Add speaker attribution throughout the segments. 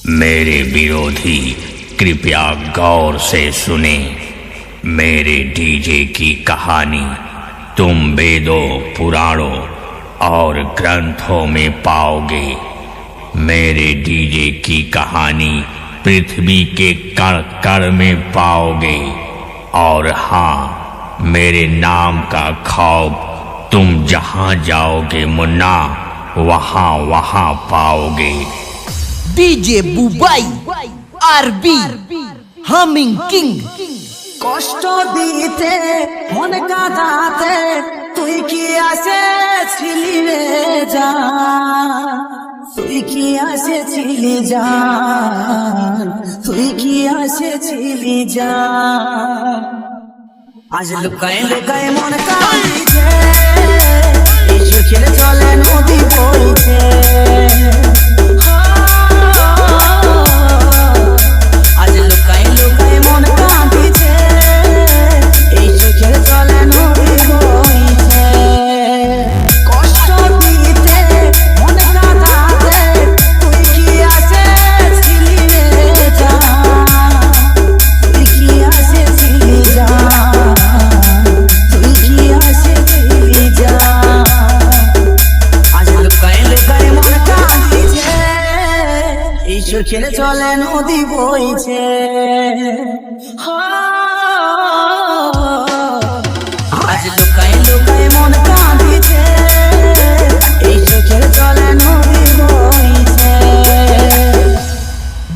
Speaker 1: मेरे विरोधी कृपया गौर से सुने। मेरे डीजे की कहानी तुम वेदों, पुराणों और ग्रंथों में पाओगे। मेरे डीजे की कहानी पृथ्वी के कण कण में पाओगे। और हाँ, मेरे नाम का खौफ तुम जहां जाओगे मुन्ना, वहां वहां पाओगे।
Speaker 2: डीजे बुबाई आरबी হামিং কিং।
Speaker 3: কষ্ট দিতে মন কাঁদাতে তুই কি আসেছিলি রে জান, তুই কি আসেছিলি জান, তুই কি আসেছিলি জান। আজ লুকায় লুকায় মন কাঁদিছে, এই চোখের জলে নদী বইছে। চোখের চলে নদী বইছে। আজ লুকায় লুকায় মন কাঁদিছে, এই চোখের চলে নদী বইছে।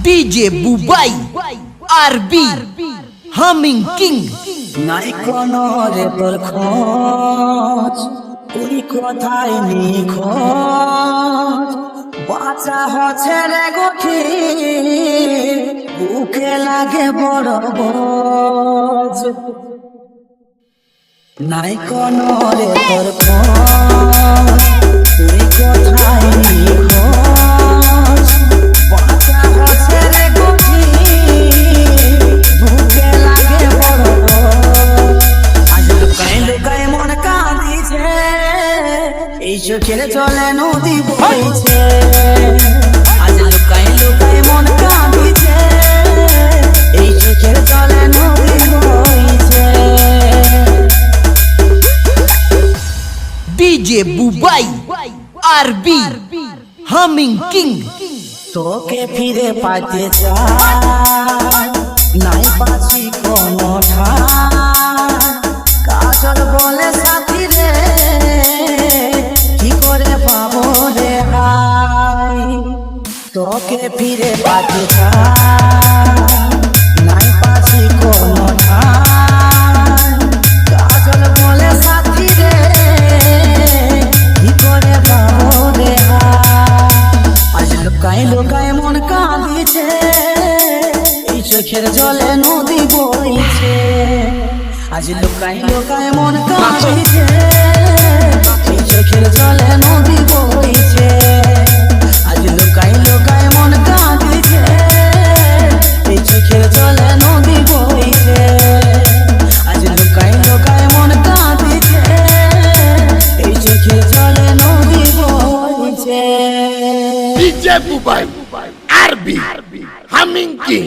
Speaker 2: ডিজে বুবাই আরবি হামিং কিং।
Speaker 3: নাই কোনো রে তোর খোঁজ, তুই কোথায় নিখোঁজ। বাঁচা হচ্ছে রে গঠি, বুকে লাগে বড় বোঝ। নাই কোনো রে তোর খোঁজ, তুই কোথায় নিখোঁজ। বাঁচা হচ্ছে রে গঠি, বুকে লাগে বড় বোঝ। আজ লুকায় লুকায় মন কাঁদিছে, এই চোখের জলে নদী বইছে। আজ লুকায় লুকায় মন কাঁদিছে, এই চোখের জলে নদী বইছে।
Speaker 2: ডিজে বুবাই আরবি হামিং কিং।
Speaker 3: তোকে ফিরে পাইতে চাই, নাই পাচ্ছি কোনো ঠাই। কাজল বলে সাথী রে, কি করে পাবো রে হাই। তোকে ফিরে পাইতে চাই, নাই পাচ্ছি কোনো ঠাই। কাজল বলে সাথী রে, কি করে পাবো রে হাই। আজ লুকায় লুকায় মন কাঁদিছে, এই চোখের জলে নদী বইছে। আজ লুকায় লুকায় মন কাঁদিছে, এই চোখের জলে নদী বইছে। আজ লুকায় লুকায় মন কাঁদিছে, এই চোখের জলে নদী বইছে। আজ লুকায় লুকায় মন কাঁদিছে, এই চোখের জলে নদী বইছে।
Speaker 4: ডিজে বুবাই আরবি হামিং কিং।